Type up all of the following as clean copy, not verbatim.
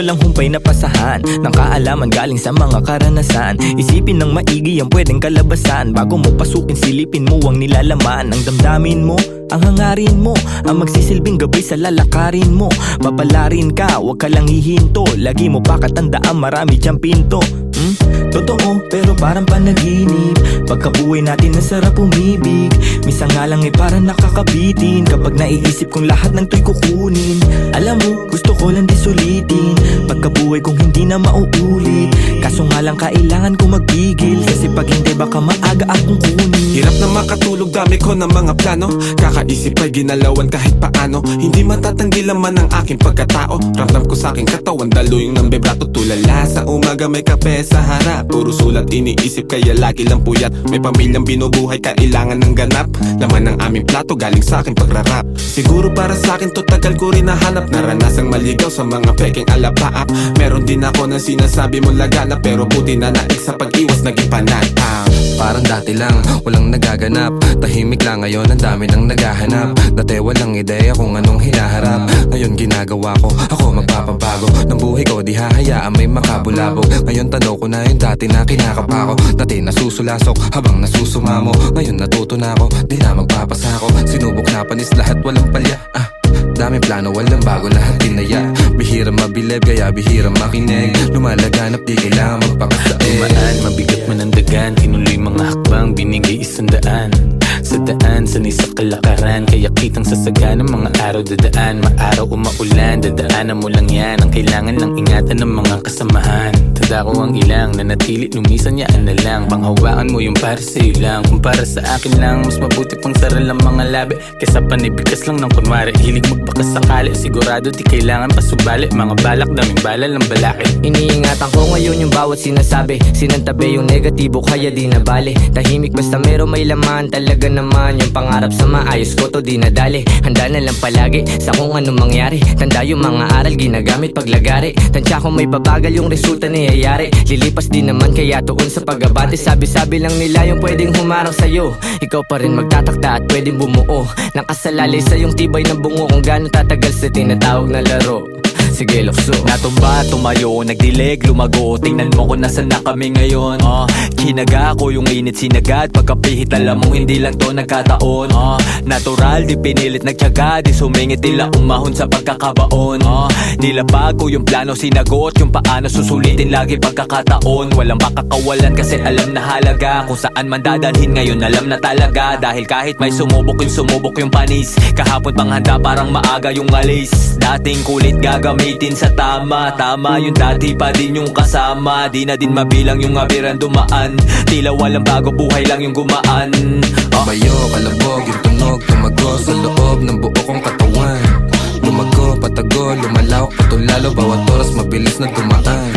walang humpay na pasahan ng kaalaman galing sa mga karanasan. Isipin ng maigi ang pwedeng kalabasan. Bago mo pasukin, silipin mo ang nilalaman. Ang damdamin mo, ang hangarin mo, ang magsisilbing gabay sa lalakarin mo. Papalarin ka, wag ka lang hihinto. Lagi mo pa katandaan, marami diyang pinto. Totoo, pero parang panaginip. Pagkabuhay natin ang sarap umibig. Misa nga lang parang nakakabitin kapag naiisip kong lahat ng to'y kukunin. Alam mo, gusto ko lang di sulitin pagkabuhay kong hindi na mauulit. Kaso nga lang kailangan ko magpigil, kasi pag hindi baka maaga akong kunin. Hirap na makatulog, dami ko ng mga plano. Kakaisip ay ginalawan kahit paano. Hindi matatanggi laman ang aking pagkatao. Ramdam ko sa aking katawan, daluyong ng bebrato. Tulala sa umaga, may kape sa harap. Puro sulat iniisip, kaya lagi lang puyat. May pamilyang binubuhay, kailangan ng ganap. Laman ng aming plato, galing sa aking pagrarap. Siguro para sa akin to, tagal ko rin nahanap. Naranasang maligaw sa mga peking alapaap. Meron din ako ng sinasabi mong laganap, pero buti na naik sa pag-iwas naging panatang. Parang dati lang, walang nagaganap. Tahimik lang, ngayon ang dami nang naghahanap. Dati walang ideya kung anong hinaharap. Ngayon ginagawa ko, ako magpapabago ng buhay ko, di hahayaan may makabulabog. Ngayon tanaw ko na yung dati na kinakapa ko. Dati nasusulasok habang nasusumamo. Ngayon natuto na ako, di na magpapasako. Sinubok na panis lahat, walang palya. Daming plano, walang bago, lahat tinaya. Bihira mabileb, kaya bihira makinig. Lumalaganap, di kailangan magpakasain. Tumaan, mabigat man ang dagan. Tinuloy mga hakbang, binigay 100. Sa daan, sanay sa kalakaran. Kaya kitang sasagan ng mga araw dadaan. Maaraw o maulan, dadaanan mo lang yan. Ang kailangan lang ingatan ng mga kasamahan. Tanda ko ang ilang, nanatili, lumisan yaan na lang. Panghawakan mo yung para sa'yo lang. Kung para sa akin lang, mas mabuti pang saral ang mga labi kesa panibigas lang ng kunwari. Hilig magbakas sakali, sigurado di kailangan pasubali. Mga balak, daming bala ng balakid. Iniingatan ko ngayon yung bawat sinasabi. Sinantabi yung negatibo, kaya di na bale. Tahimik basta meron may laman. Talaga naman yung pangarap sa maayos ko, to di nadali. Handa na lang palagi sa kung anong mangyari. Tanda yung mga aral ginagamit paglagari. Tansya kung may babagal yung resulta niyayari. Lilipas din naman kaya tuon sa pag-abante. Sabi-sabi lang nila yung pwedeng humarang sa'yo. Ikaw pa rin magtatakda at pwedeng bumuo. Nakasalalay sa yung tibay ng bungo. Kung gano'ng tatagal sa tinatawag na laro. Sige, lukso. Natumba, tumayo, nagdilig, lumago. Tingnan mo kung nasan na kami ngayon. Kinaga ko yung init sinagad. Pagkapihit alam mo hindi lang to nagkataon. Natural, di pinilit nagtyaga. Di sumingit, tila umahon sa pagkakabaon. Nilabag ko yung plano, sinagot yung paano susulitin lagi pagkakataon. Walang makakawalan kasi alam na halaga. Kung saan man dadalhin ngayon alam na talaga. Dahil kahit may sumubok yung panis. Kahapon pang handa parang maaga yung alis. Dating kulit gagamitin sa tama. Tama yung dati pa din yung kasama. Di na din mabilang yung abiran dumaan. Tila walang bago, buhay lang yung gumaan. Bayo, kalabog, yung tunog, tumago sa loob ng buo kong katawan. Lumago, patago, lumalawak, patulalo. Bawat oras mabilis na dumaan.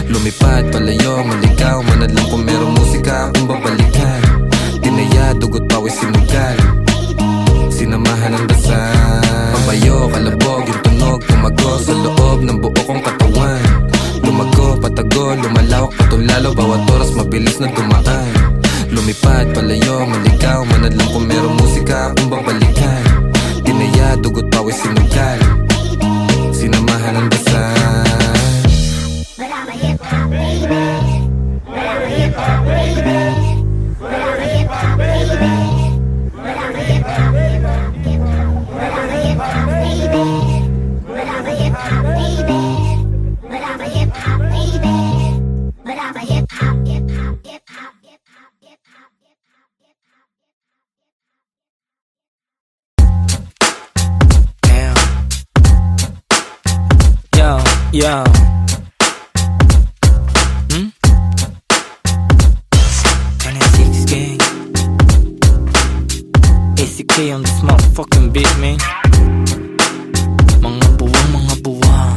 Lumipad, palayo, maligaw. Manadlang kung merong musika akong babalikan. Tinaya, dugot, pawis, sinugal. Sinamahan ng dasal. Bayo, kalabog, yung tunog, tumago sa loob ng buo kong katawan. Lumago, patago, lumalawak, patulalo. Bawat oras mabilis na dumaan. Lumipad, palayo, maligaw. Manadlang kung merong musika akong babalikan. Tinaya, dugot, pawis, sinugal. Sinamahan ng dasal. But I'm a hip-hop baby. But I'm a hip-hop baby. But I'm a hip-hop baby. But I'm a hip-hop baby. But I'm a hip-hop baby. But I'm a hip-hop baby. But I'm a hip-hop baby. But I'm a hip-hop, hip-hop, hip-hop, hip-hop, hip-hop, hip-hop. Yo, yo. ACK on this motherfucking beat, man. Mga buwang, mga buwang.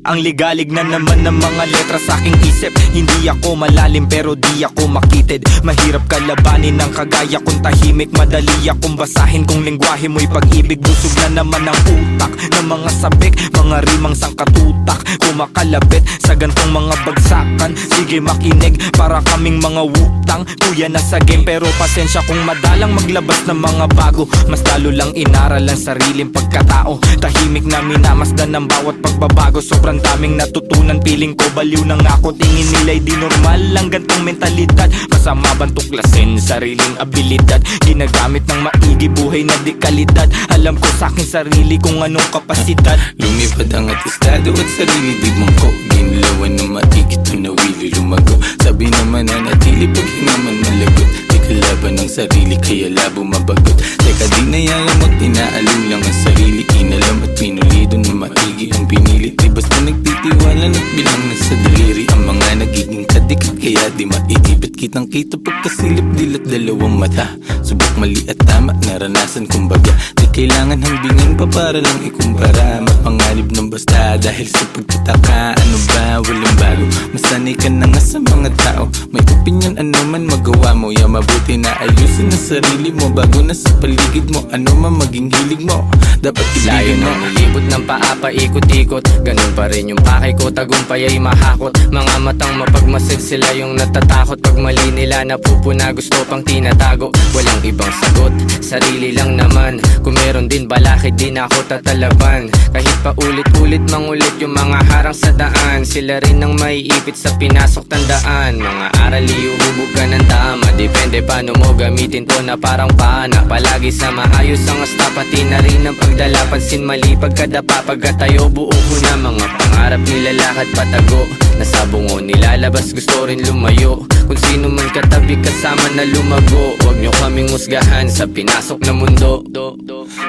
Ang ligalig na naman ng mga letra sa aking isip. Hindi ako malalim pero di ako makitid. Mahirap kalabanin ng kagaya kong tahimik. Madali akong basahin kung lingwahe mo'y pag-ibig. Busog na naman ang utak ng mga sabik. Mga rimang sangkatutak kumakalabit sa gantong mga bagsakan. Sige makinig, para kaming mga wutang. Kuya na sa game pero pasensya kung madalang maglabas ng mga bago. Mas lalo lang inaral ang sariling pagkatao. Tahimik na minamasdan ng bawat pagbabago. Sobra sobrang daming natutunan. Piling ko baliw na nga kung tingin nila'y di normal lang gantong mentalidad. Masama bang tuklasin sariling abilidad? Ginagamit ng maigi buhay na di kalidad. Alam ko sa akin sarili kung anong kapasidad. Lumipad ang atestado at sarili di mangko. Ginlawan na maigit na nawili lumago. Sabi naman na natili pag hinaman malagot. Di kalaban ng sarili kaya labo mabagot. Teka di nayayamat inaalim lang ang sarili. Inalam at pinulido na maigi ang pinili. Di basta nagtitiwala at bilang na sa daliri. Ang mga nagiging kadikit kaya di maiipit. Kitang kita pagkasilip dilat dalawang mata. Subok mali at tama naranasan kumbaga. Di kailangan hambingan pa para lang ikumpara. Mapanganib ng basta dahil sa pagtataka. Ano ba walang bago? Masanay ka na nga sa mga tao. May opinion ano man magawa mo. Ya mabuti na ayusin na sarili mo. Bago na sa paligid mo ano man maging hilig mo. Dapat Layo ibigan mo. ng nilibot ng paa paikot-ikot. Ganun pa rin yung pakay ko, tagumpay ay mahakot. Mga matang mapagmasid sila yung natatakot. Pag mali nila napupuna gusto pang tinatago. Walang ibang sagot, sarili lang naman. Kung meron din balakid din ako tatalaban. Kahit pa ulit-ulit mangulit yung mga harang sa daan. Sila rin ang maiipit sa pinasok tandaan. Mga aral iuhubog ka ng tama. Depende paano mo gamitin to na parang pana. Palagi sa maayos ang asta pati na rin ang pagdala. Pansin mali pagkadapa pagkatayo buo ko na. Mga pangarap nilalakad patago. Nasa bungo nilalabas gusto rin lumayo. Kung sino man katabi kasama na lumago. Huwag nyo kaming musgahan sa pinasok na mundo.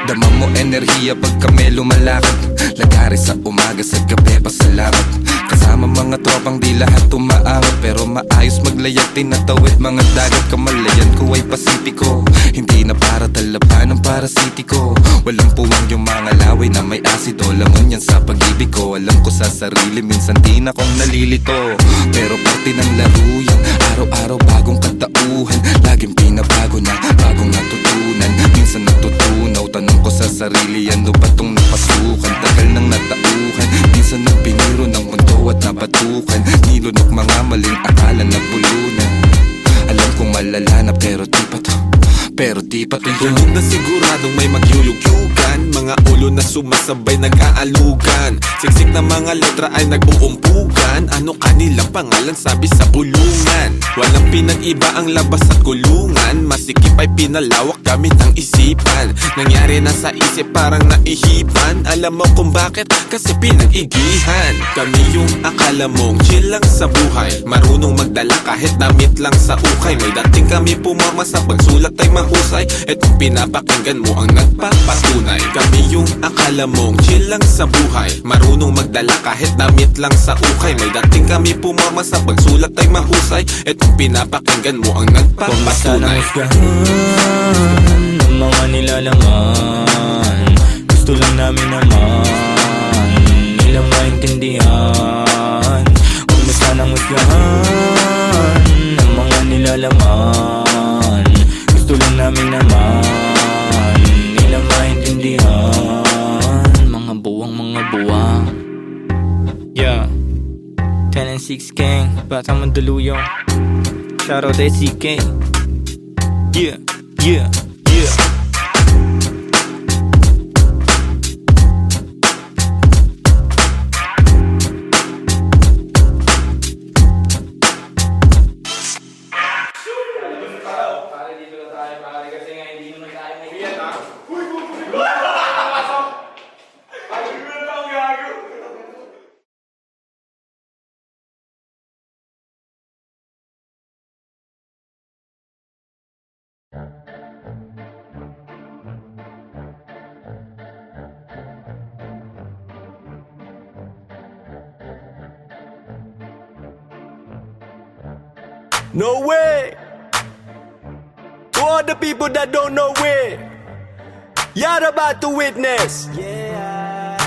Dama mo enerhiya pag kami lumalakad. Lagari sa umaga sa gabi pasalamat. Kasama mga tropang di lahat tumaangat. Pero maayos maglayag tinatawid mga dagat. Kamalayan ko ay pasipiko. Hindi na para talaban ng parasitiko. Walang puwang yung mga laway na may asido. Lamon yan sa pag-ibig ko. Alam ko sa sarili minsan di na kong nalilito. Pero parte ng laro yan. Araw-araw bagong katauhan. Laging pinabago na bagong natutunan. Minsan natutunaw. Tanong ko sa sarili ano ba tong napasukan. Tagal ng natauhan. Minsan nagpiniro ng mundo at napatukan. Nilunok mga maling akala na bulunan. Alam kong malala na pero di pa to. Pero di pa to yun. Tulog na siguradong may magyuyugyugan. Mga ulo na sumasabay nag-aalugan. Siksik na mga letra ay nag-uumpugan. Ano kanilang pangalan sabi sa bulungan. Walang pinag-iba ang labas at kulungan. Masikip ay pinalawak gamit ang isipan. Nangyari na sa isip parang naihipan. Alam mo kung bakit? Kasi pinag-igihan. Kami yung akala mong chill lang sa buhay. Marunong magdala kahit damit lang sa ukay. May dating kami pumama sa pagsulat ay mahusay. Etong pinapakinggan mo ang nagpapatunay. Kami yung akala mong chill lang sa buhay. Marunong magdala kahit damit lang sa ukay. May dating kami pumama sa pagsulat ay mahusay. Etong pinapakinggan mo ang nagpapatunay. Ng mga nilalaman. Gusto lang namin naman nilang maintindihan. Huwag mo sanang husgahan ng mga nilalaman. Gusto lang namin naman nilang maintindihan. Mga buwang yeah. 10 and 6 gang Batang Mandaluyong. Shoutout SCK. Yeah, yeah, yeah. No way! To all the people that don't know way, you're about to witness. Yeah.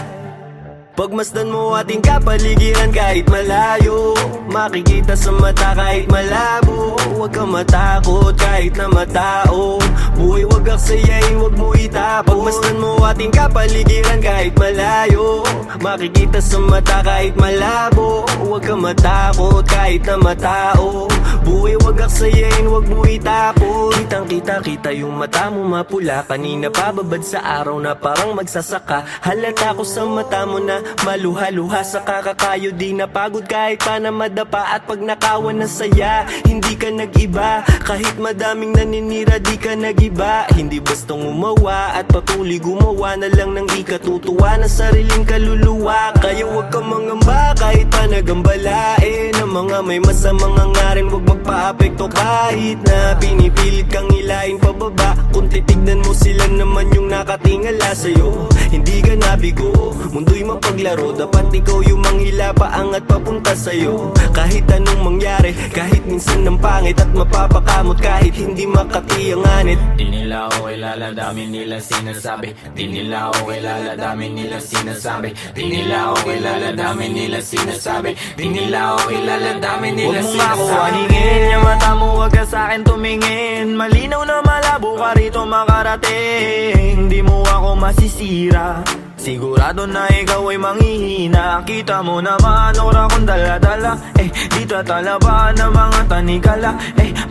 Pagmasdan mo ating kapaligiran kahit malayo. makikita sa mata kahit malabo. Huwag kang matakot kahit na matao. Buhay wag aksayain, wag mo itapon. Pagmasdan mo ating kapaligiran kahit malayo, makikita sa mata kahit malabo. Huwag kang matakot kahit na matao. Buhay wag aksayain, wag mo itapon. Kitang kita yung mata mo mapula. Kanina pababad sa araw na parang magsasaka. Halata ko sa mata mo na maluha-luha. Sa kakakayo di napagod kahit pa na madapa. At pag nakawan na saya, hindi ka nag-iba. Kahit madaming naninira di ka nag-iba. Hindi bastang umawa at patuloy gumawa na lang ng ikatutuwa na sariling kaluluwa. Kaya wag kang mangamba kahit pa nagambalain. Ang mga may masamang hangarin wag magpa-apekto kahit na pinipilit kang hilahin pababa. Kung titignan mo sila naman yung nakatingala sa'yo, hindi ka nabigo, mundo'y mapaglaro. Dapat ikaw yung manghila paangat papunta sa'yo. Kahit anong mangyari, kahit minsan ng pangit at mapapakamot, kahit hindi makatiyanganit. Di nila ako kilala, dami nila sinasabi. Di nila ako kilala, dami nila sinasabi. Di nila ako kilala, dami nila sinasabi. Di nila ako kilala, dami nila sinasabi. Huwag mo nga ako aningin, yung mata mo wag ka sa'kin tumingin. Malinaw na malabo ka rito makarating. Di mo ako masisira, sigurado na ikaw ay manghihina. Kita mo naman ora kong dala-dala. Di tatalaban ng mga tanikala.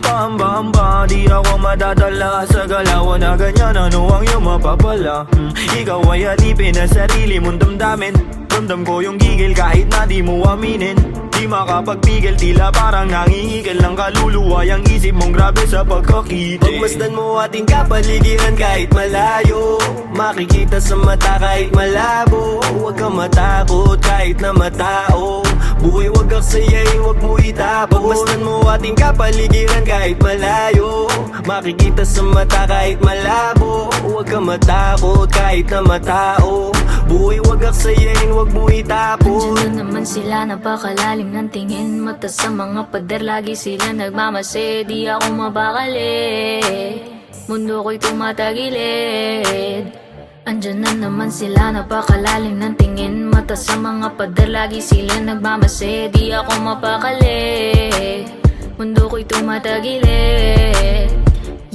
Pahamba-hamba, di ako madadala sa galawan na ganyan. Ano ang iyong mapapala? Ikaw ay alipin na sarili mong damdamin. Ramdam ko yung gigil kahit na di mo aminin. Di makapagpigil, tila parang nangihigil ng kaluluwa. Yang isip mong grabe sa pagkakita. Pagmasdan mo ating kapaligiran kahit malayo, makikita sa mata kahit malabo. Huwag kang matakot kahit na matao. Buhay wag aksayain, wag mo itapon. Pagmasdan mo ating kapaligiran kahit malayo, makikita sa mata kahit malabo. Huwag kang matakot kahit na matao. Buhay wag aksayain, wag mo itapon. Andiyan na naman sila, napakalalim ng tingin. Mata sa mga pader, lagi sila nagmamase. Di ako mabakali, mundo ko'y tumatagilid. Andiyan na naman sila, napakalalim ng tingin. Mata sa mga pader, lagi sila nagmamase. Di ako mapakali, mundo ko'y tumatagilid.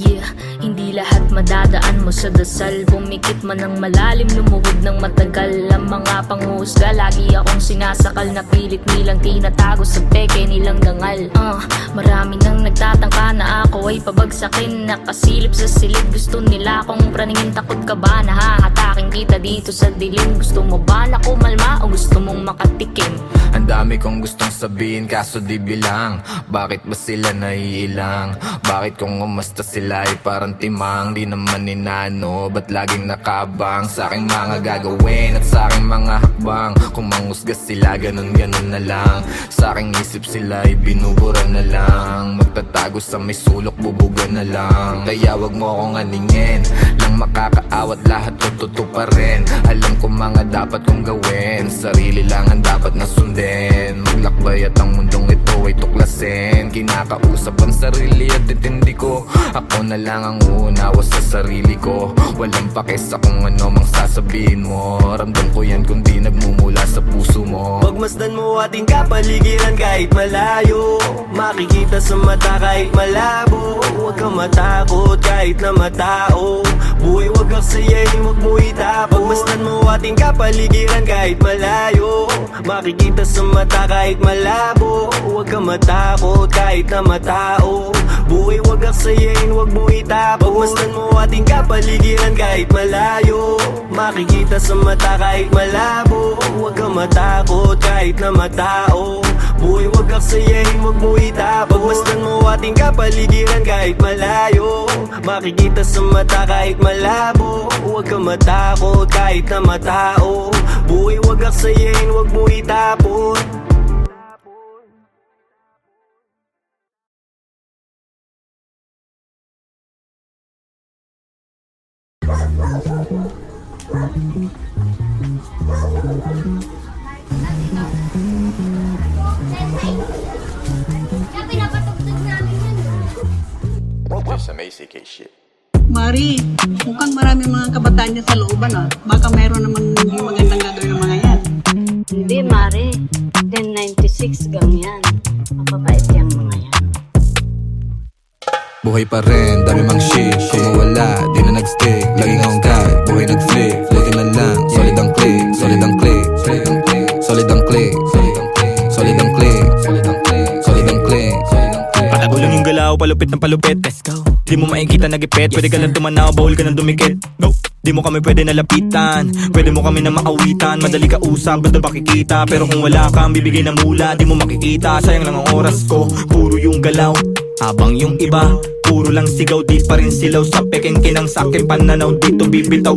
Yeah, hindi lahat madadaan mo sa dasal. Pumikit man ng malalim, lumuhod ng matagal. Ang mga panghusga, lagi akong sinasakal. Na pilit nilang tinatago sa peke nilang dangal. Marami nang nagtatangka na ako ay pabagsakin. Nakasilip sa silid, gusto nila akong praningin. Takot ka ba na hahatakin kita dito sa dilim? Gusto mo ba na kumalma o gusto mong makatikim? Ang dami kong gustong sabihin kaso di bilang. Bakit ba sila naiilang? Bakit kung umasta sila ay parang timang? Di naman inano, ba't laging nakabang sa aking mga gagawin at sa aking mga hakbang? Kung manghusga sila, ganun-ganun na lang. Sa aking isip sila ay binubura na lang. Magtatago sa may sulok, bubuga na lang. Kaya wag mo akong aningin, lang makakaawat lahat tututuparin. Alam ko mga dapat kong gawin, sarili lang ang dapat na sundin. Maglakbay at ang mundong ito ay tuklasin. Kinakausap ang sarili at intindi ko. Ako na lang ang uunawa sa sarili ko. Walang pake sa kung ano mang sasabihin mo. Ramdam ko yan kung di nagmumula sa puso mo. Pagmasdan mo ating kapaligiran kahit malayo, makikita sa mata kahit malabo. Huwag kang matakot kahit na matao. Buhay wag aksayain, wag mo itapon. Pagmasdan mo ating kapaligiran kahit malayo, makikita sa mata kahit malabo. Huwag kang matakot kahit na matao. Buhay wag aksayain, wag mo itapon. Pagmasdan mo ating kapaligiran kahit malayo, makikita sa mata kahit malabo. Huwag kang matakot kahit na matao. Buhay wag aksayain, wag mo itapon. Pagmasdan mo ating kapaligiran kahit malayo, makikita sa mata kahit malabo. Huwag kang matakot kahit na matao. Buhay wag aksayain, wag mo itapon. Some ACK shit. Mari, mukhang marami mga kabataan dyan sa looban, ah. Baka mayroon naman yung magandang gagawin ng mga yan. Hindi, Mare. 1096 gang yan. Mapapait yung mga yan. Buhay pa rin, dami mang shit. Kung mawala, di na nag-stick. Laging on guide, buhay nag-flip. Buti na lang, solid ang click. Solid ang click. Solid ang click. Solid ang click. Solid ang click. Solid ang click. Patago lang yung galaw, palupit ng palupit. Let's go. Di mo makikita nagipet. Pwede ka lang tumanaw, bawal ka nang dumikit. Go. Di mo kami pwede nalapitan. Pwede mo kami na maawitan. Madali ka usap, basta makikita. Pero kung wala kang bibigay na mula, di mo makikita. Sayang lang ang oras ko, puro yung galaw. Habang yung iba, puro lang sigaw, di pa rin silaw. Sa peking kinang sakin pananaw, dito bibitaw.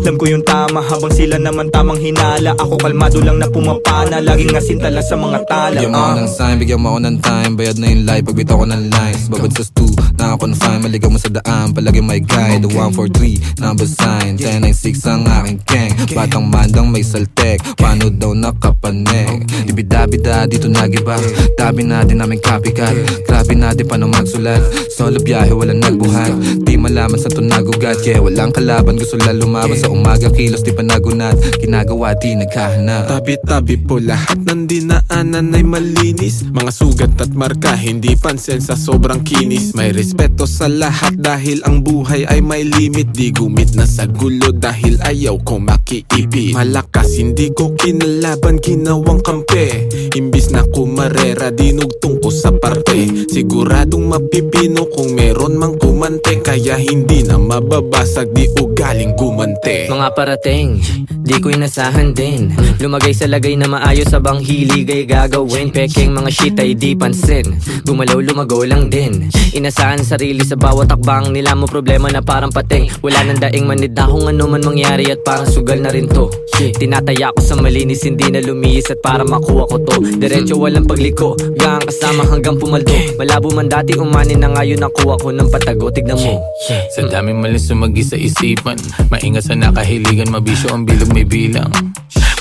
Alam ko yung tama, habang sila naman tamang hinala. Ako kalmado lang na pumapana, laging asintala sa mga tala. Bigyan mo ako ng sign, bigyan mo ako ng time. Bayad na yung life, pagbitaw ko ng lines. Babad sa stu, naka-confine. Maligaw mo sa daan, palagi may guide. The 143, number sign 1096 ang aking gang. Batang mandang may saltek, paano daw nakapanek. Ibida-bida, dito nagiba. Tabi na din namin copycat. Grabe na din paano magsulat. Solo biyahe, walang nagbuhat. Di malaman sa tunagugat. Yeah, walang kalaban, gusto lang lumaban. Sa umaga, kilos di pa nagunat. Ginagawa, di naghahanap. Tabi-tabi po lahat ng dinaanan ay malinis. Mga sugat at marka, hindi pansin sa sobrang kinis. May respeto sa lahat dahil ang buhay ay may limit. Di gumit na sa gulo dahil ayaw ko makiipit. Malakas, hindi ko kinalaban, ginawang kampe. Imbis na kumarera, dinugtong ko sa parte. Siguradong mapipino kung meron mang kumante. Kaya hindi na mababasag, di ugaling gumante. Mga parating, di ko inasahan din. Lumagay sa lagay na maayos abang hilig ay gagawin. Peking mga shit ay di pansin. Gumalaw lumago lang din. Inasahan sarili sa bawat akbang nila mo problema na parang pating. Wala nang daing manid na kung ano man mangyari at parang sugal na rin to. Tinataya ko sa malinis, hindi na lumihis at para makuha ko to. Diretso walang pagliko, gang kasama hanggang pumaldo. Malabo man dati umanin na ngayon nakuha ko ng patago. Tignan mo. Sa dami malis sumagi sa isipan. Maingat sa nakahiligan, mabisyo ang bilog may bilang.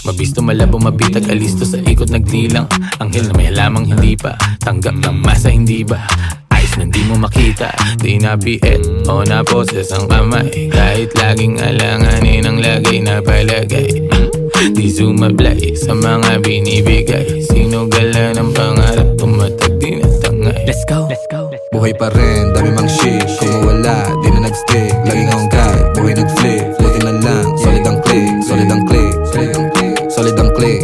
Mabisto, malabo, mabitag, alisto sa ikot nagdilang. Anghel na may halamang hindi pa tanggap ng masa, hindi ba? Ayos na di mo makita, di nabiet o naposes ang kamay. Kahit laging alanganin ang lagay na palagay. Di sumablay sa mga binibigay. Sinugala ng pangarap, tumatag din at tangay. Let's go, let's go. Buhay pa rin, dami mang shit. Kung mawala, di na nag-stick. Laging on guide, buhay nag-flip. Buti na lang, solid ang click. Solid ang click. Solid ang click. Solid ang click.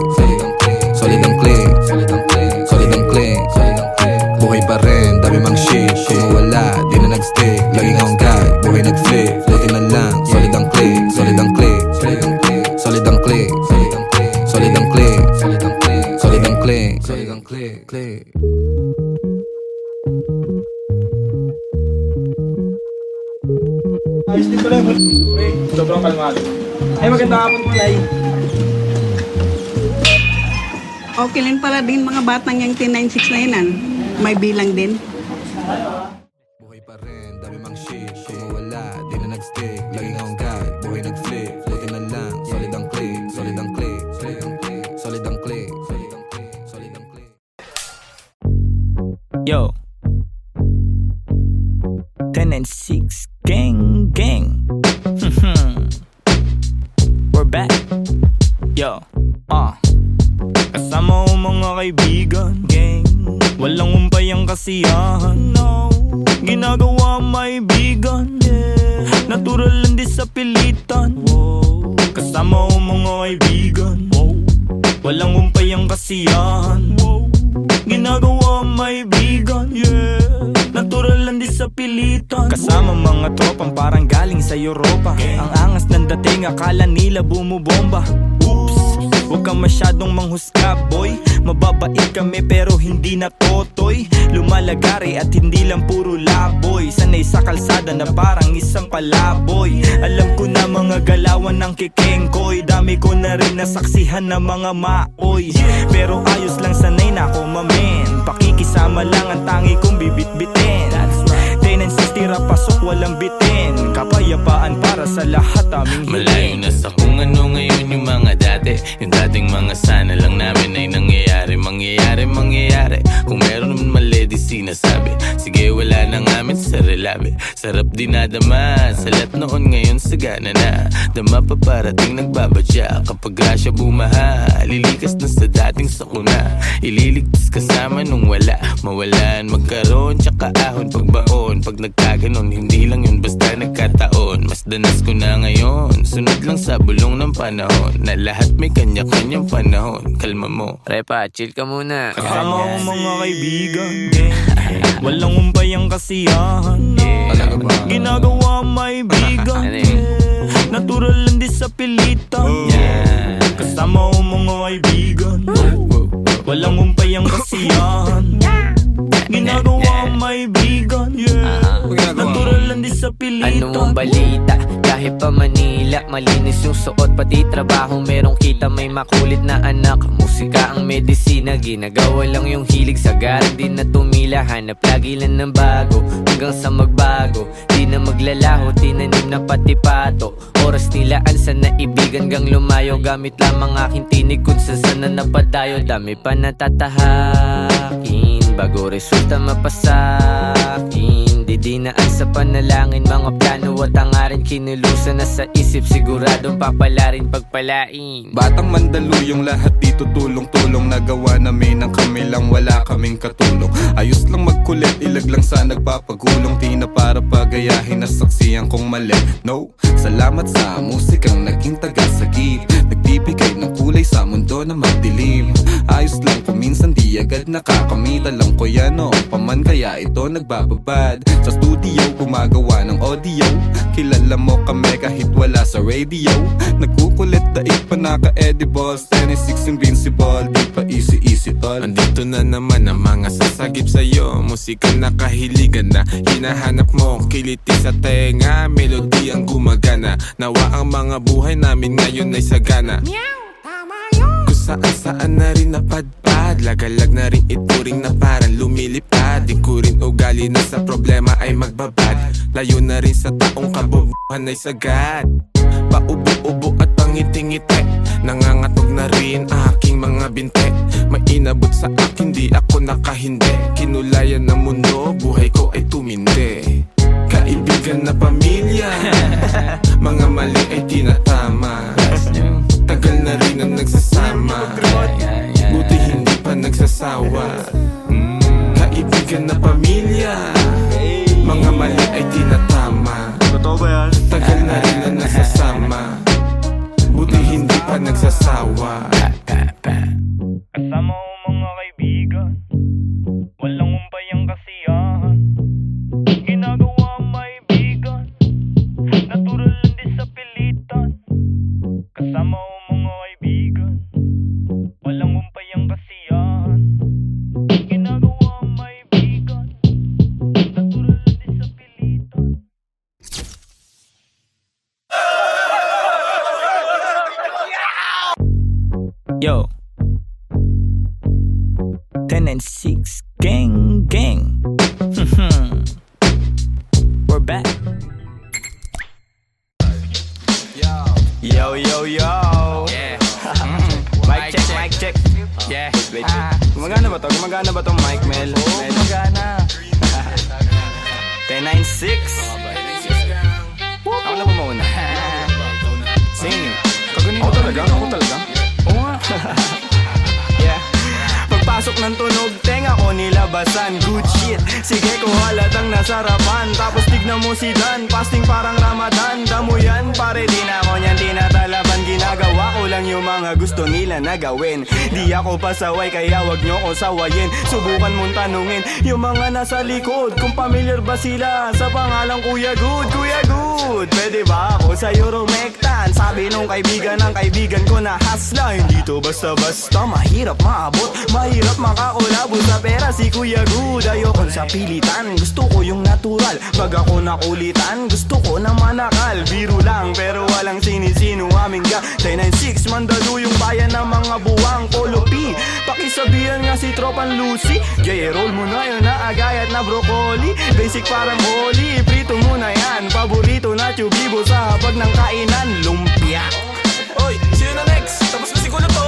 Solid ang click. Buhay pa rin, dami mang shit. Kung mawala, di na nag-stick. Laging on guide, buhay nag-flip. Buti na lang, solid ang click. Solid ang click. Solid ang click. Solid ang click. Solid ang click. Solid ang click. Ayos din pala yung sobrang kalmado. Ay, magandang hapon po, Nay. Okay lang pala din mga batang yung 1096 na yun, may bilang din. Buhay pa rin, dami mang shit. Kung mawala, di na nag-stick. Laging on guide, buhay nag-flip. Buti na lang, solid ang click. Solid ang click. Solid ang click. Solid ang click. Yo 1096 gang gang. We're back. Yo kasama ko mga kaibigan, gang. Walang umpay ang kasiyahan, no. Ginagawa may bigan, yeah. Natural lang di sa pilitan, wow. Kasama ko mga kaibigan, wow. Walang umpay ang kasiyahan, wow. Ginagawa may bigan, yeah. Natural lang di sa pilitan. Kasama mga tropang parang galing sa Europa. Ang angas ng dating, akala nila bumubomba. Oops, huwag kang masyadong manghusga, boy. Mababait kami pero hindi na totoy. Lumalagari at hindi lang puro laboy. Sanay sa kalsada na parang isang palaboy. Alam ko na mga galawan ng kikengkoy. Dami ko na rin nasaksihan na mga maoy. Pero ayos lang, sanay na ako mamen. Pakikisama lang ang tangi kong bibit-bitin. 1096 tira pasok walang bitin. Kapayapaan para sa lahat aming Malayo na sa kung ano ngayon yung mga dati. Yung dating mga sana lang namin ay nangyayari. Mangyayari. Kung meron naman mali di sinasabi. Sige wala na ngamin sa relabe. Sarap dinadama, salat noon ngayon sagana na. Dama pa parating nagbabadya, kapag grasya bumaha, lilikas na sa dating sakuna. Ililigtas kasama nung wala, mawalan, magkaroon, tsaka ahon pagbaon. Pag nagkaganon, hindi lang yun basta nagkataon. Mas danas ko na ngayon, sunod lang sa bulong ng panahon, na lahat may kanya-kanyang panahon. Kalma mo, Repa, chill ka muna. Kasama ko mga kaibigan, walang umpay ang kasiyahan. Ginagawa may bigan, natural lang di sa pilitan. Kasama ko mga kaibigan, walang umpay ang kasiyahan. Ginagawa may bigan, natural lang di sa pilitan. Ano ang balita? Kahit pa Manila, malinis yung suot, pati trabaho merong kita. May makulit na anak, musika ang medisina. Ginagawa lang yung hilig, sagaran din na tumila. Hanap lagi lang ng bago, hanggang sa magbago. Di na maglalaho, tinanim na pati pato. Oras nilaan sa naibigan gang lumayo. Gamit lamang aking tinig kung saan na napadayo. Dami pa natatahakin bago resulta mapasakin. Didinaan sa panalangin, mga plano at hangarin. Kinulusan na sa isip, siguradong papalarin pagpalain. Batang Mandaluyong, lahat dito tulong-tulong. Nagawa namin ang kami lang, wala kaming katulong. Ayos lang magkulit, ilag lang sa nagpapagulong. Di na para pagayahin na saksiyan kong mali. No, salamat sa musikang naging tagasagip, nagbibigay ng kulay sa mundo na magdilim. Ayos lang kung minsan di agad nakakamit. Alam ko yan noong paman, kaya ito nagbababad. Sa studio, gumagawa ng audio. Kilala mo kami kahit wala sa radio. Nagkukulit, daig pa naka-edibles. 26 invincible, di pa easy tol. Andito na naman ang mga sasagip sa'yo. Musika na kahiligan na hinahanap mo. Kiliti sa tenga, melody ang gumagana. Nawa ang mga buhay namin ngayon ay sagana. Kung saan na rin napadpad, lagalag na rin ituring na parang lumilipad. Di ko rin ugali na sa problema ay magbabad. Layo na rin sa taong kabobohan ay sagad. Paubo-ubo at pangiti-ngiti, nangangatog na rin aking mga binte. May inabot sa akin, di ako nakahindi. Kinulayan ng mundo, buhay ko ay tumindi. Kaibigan na pamilya, mga mali ay tinatama. Tagal na rin ang nagsasama, buti hindi pa nagsasawa. Kaibigan na pamilya, mga mali ay tinatama. Totoo ba yan? Tagal na rin ang nagsasama, buti hindi pa nagsasawa. Kasama ko mga kaibigan, walang umpay ang kasiyahan. Ginagawa may bigan, natural lang di sa pilitan. Kasama ko mga kaibigan, walang umpay ang kasiyahan. Ginagawa may bigan, natural lang di sa pilitan. Yo, 10 and 6, gang, gang. We're back. Yo, yo, yo. yeah. Mic check, mic check. Yeah, Wait. Gumagana ba to? Gumagana ba tong mic, Mel? Oo, gumagana. 10-9-6. Ako na ba mauna? Sing. Kaganin. Ako talaga? Oo nga. Yeah. Pagpasok ng tunog, tenga ko nilabasan. Good shit, sige ko halatang nasarapan. Tapos tignan mo si Dan, fasting parang Ramadan. Damo yan, pare di na ako niyan tinatalaban. Ginagawa ko lang yung mga gusto nila na gawin. Di ako pasaway, kaya wag nyo ko sawayin. Subukan mong tanungin yung mga nasa likod kung familiar ba sila sa pangalang Kuya Good. Kuya Good, pwede ba ako sa'yo rumektan? Sabi nung kaibigan ng kaibigan ko na hasla. Hindi to basta-basta, mahirap maabot, mahirap makakulabo sa pera si Kuya Good. Ayokong sa pilitan, gusto ko yung natural. Pag ako nakulitan, gusto ko na manakal. Biro lang pero walang sinisino aming gang. 10-9-6, Mandaluyong bayan ng mga buwang Polo P. Pakisabihan nga si Tropan Lucy, J-roll mo na yun na agayat na broccoli. Basic parang holy, prito mo na yan. Paborito na tubibo sa habag ng kainan, lumpia. Oy, sino na next? Tapos na siguro to.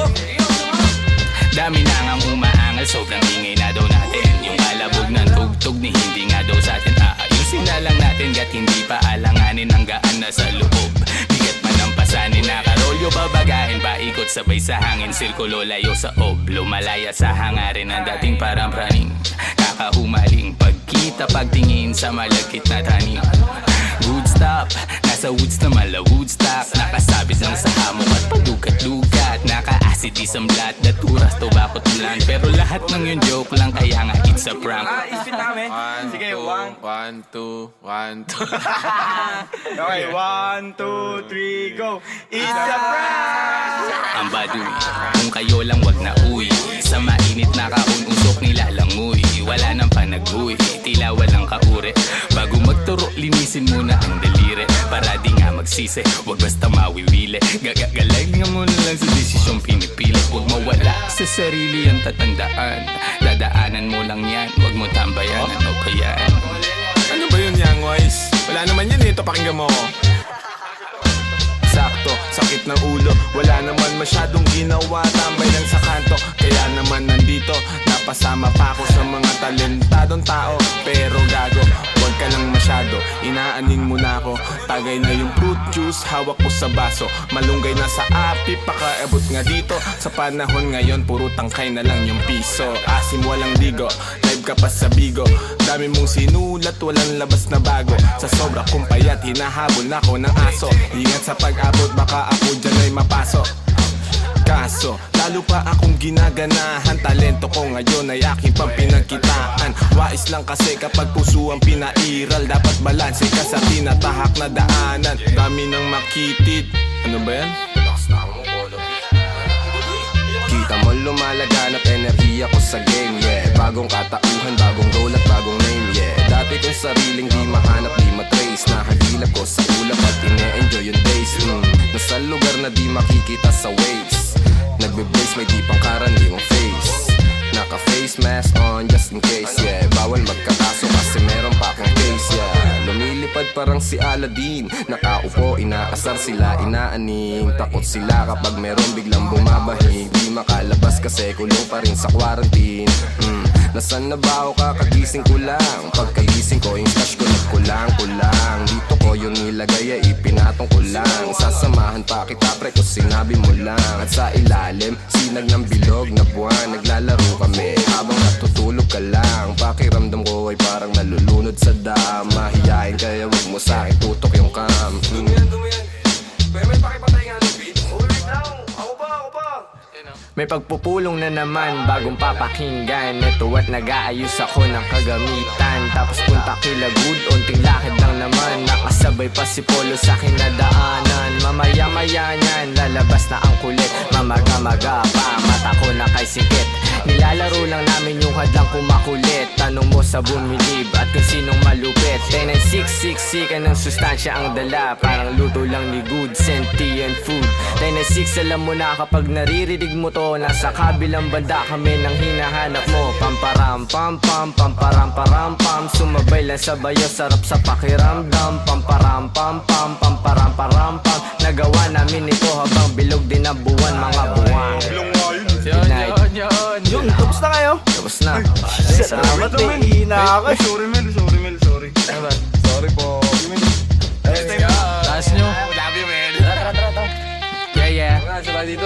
Dami na ngang umaangal, sobrang ingay na daw natin. Yung kalabog ng tugtog ni hindi nga daw sa atin aayusin na lang natin, gat Di pa alanganin ang gaan na sa loob. Bigat man ang pasanin, nakarolyo babagahin. Paikot sabay sa hangin, sirkulo layo sa ob. Lumalaya sa hangarin ng dating parang praning. Kakahumaling pagkita, pagtingin sa malagkit na tanim. Good stop, nasa woods na mala Woodstock. Nakasabit lang sa hamok at padukat-dukat. Naka-acid isang blat, daturas, tobacco tulan. Pero lahat ng yun joke lang, kaya nga it's a prank. Isipin namin. Sige, 1, 2, 1, 2. Okay, 1, 2, 3, go. It's a prank! Ang baduy, kung kayo lang wag na uwi. Sa mainit na kahon, usok nilalangoy. Wala nang panag-uwi, tila walang kaure. Bago magturo, linisin muna ang daliri. Para di nga magsisi, wag basta mawiwili. Gagagalay nga mo na lang sa desisyong pinipili. Huwag mawala sa sarili ang tatandaan. Dadaanan mo lang yan, wag mo tambayan. Ano ba yan? Ano ba yun, Young Wise? Wala naman yan, ito pakinggan mo. Sakto, sakit ng ulo, wala naman masyadong ginawa. Tambay lang sa kanto, kaya naman nandito. Napasama pa ako sa mga talentadong tao. Pero gago, wag ka lang masyado. Inaanin mo na ako, tagay na yung fruit juice. Hawak ko sa baso, malunggay na sa api. Pakaabot nga dito, sa panahon ngayon puro tangkay na lang yung piso. Asim walang digo, live ka pa sa bigo. Dami mong sinulat, walang labas na bago. Sa sobra kong payat, hinahabol na ako ng aso. Ingat sa pag-abot, baka ako dyan ay mapasok. Kaso, lalo pa akong ginaganahan. Talento ko ngayon ay aking pang pinagkitaan. Wais lang kasi kapag puso ang pinairal. Dapat balanse ka sa tinatahak na daanan. Dami nang makitid. Ano ba yan? Kita mo lumalaganap enerhiya ko sa game, yeah. Bagong katauhan, bagong role at bagong name, yeah. Dati kong sariling di mahanap, di matrace. Nahagilap ko sa ulap at ine-enjoy yung days. Nasa lugar na di makikita sa waves. Nagbe-blaze, may di pang karaniwang face. Naka-face mask on just in case, yeah. Bawal magkakaso kasi meron pa akong case, yeah. Lumilipad parang si Aladdin. Nakaupo, inaasar sila, inaaning. Takot sila kapag meron biglang bumabahig. Di makalabas kasi kulong pa rin sa quarantine. Nasaan na ba ako kakagising ko lang? Pagkagising ko, yung stash ko nagkulang-kulang. Dito ko yung nilagay ay ipinatong ko lang. Sasamahan pa kita pre kung sinabi mo lang. At sa ilalim, sinag ng bilog na buwan. Naglalaro kami habang natutulog ka lang. Pakiramdam ko ay parang nalulunod sa dam. Mahihain kaya wag mo sa akin tutok yung cam. May pakipatay nga ng beat. Wait lang, ako ba? May pagpupulong na naman, bagong papakinggan. Ito at nag-aayos ako ng kagamitan. Tapos punta kila good, unting lakad lang naman. Nakasabay pa si Polo sa kinadaanan. Mamaya-maya niyan, lalabas na ang kulit. Mamaga-maga pa, mata ko na kay sikit. Nilalaro lang namin yung hadlang kumakulit. Tanong mo sa bumilib at kung sinong malupit. 10-6, ka ng sustansya ang dala. Parang luto lang ni good, sentient food. 10-6, alam mo na kapag naririnig mo to. Nasa kabilang banda kami nang hinahanap mo. Pamparam pam pam, pamparam param pam. Sumabay lang sa bayo, sarap sa pakiramdam. Pamparam pam pam, pamparam param pam. Nagawa namin ito habang bilog din ang buwan, mga buwan. Good night. Yun, tapos na kayo? Tapos na. Salamat eh, hina ako. Sorry Mel. Sorry po. Taas nyo. Love you, man. Tara. Yeah. Sabay dito.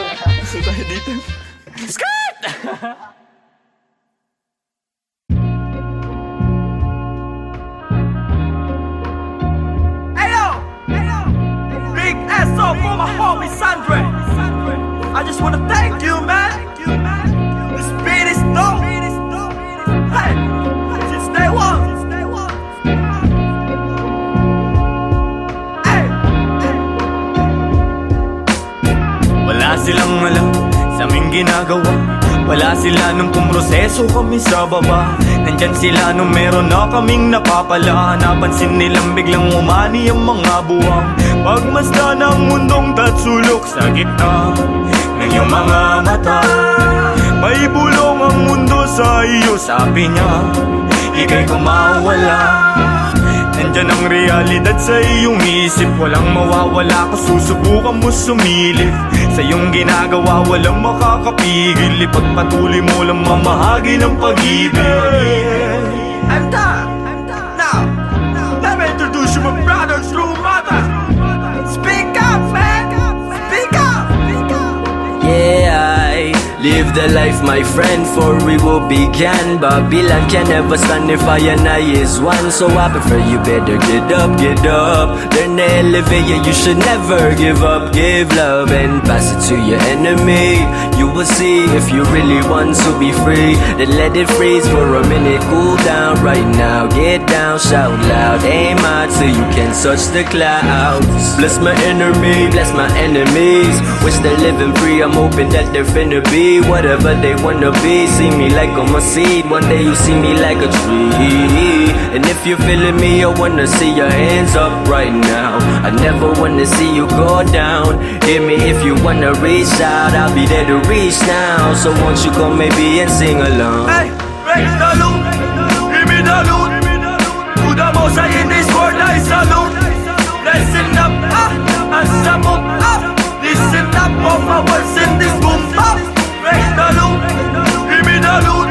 Big SO for my homie Sandre. I just wanna thank you, man. This beat is dope. Hey, since day one. Hey. Wala silang alam sa aming ginagawa. Wala sila nung pumroseso kami sa baba. Nandyan sila nung meron na kaming napapala. Napansin nilang biglang umani ang mga buwang. Pagmasdan ang mundong tatsulok sa gitna ng iyong mga mata. May bulong ang mundo sa iyo, sabi niya. Ika'y kumawala. Nandyan ang realidad sa iyong isip. Walang mawawala kung susubukan mo sumilip. Sa iyong ginagawa walang makakapigil. Ipagpatuloy mo lang mamahagi ng pag-ibig. I'm done. Now, let me introduce you my brother. live the life, my friend, for we will begin. Babylon can never stand if I and I is one. So I prefer you better get up, learn to elevate, yeah, you should never give up. Give love and pass it to your enemy. You will see if you really want to be free. Then let it freeze for a minute, cool down right now. Get down, shout loud, aim high till you can touch the clouds. Bless my enemy, bless my enemies. Wish they're living free, I'm hoping that they're finna be whatever they wanna be. See me like I'm a seed, one day you see me like a tree. And if you're feeling me, I wanna see your hands up right now. I never wanna see you go down. Hear me if you wanna reach out, I'll be there to reach now. So won't you come maybe and sing along? Hey, raise the loot, give me the loot. To the most high in this world I salute. Listen up, and some up. Listen up, all my words in this boom up. Raise the loot, give me the loot.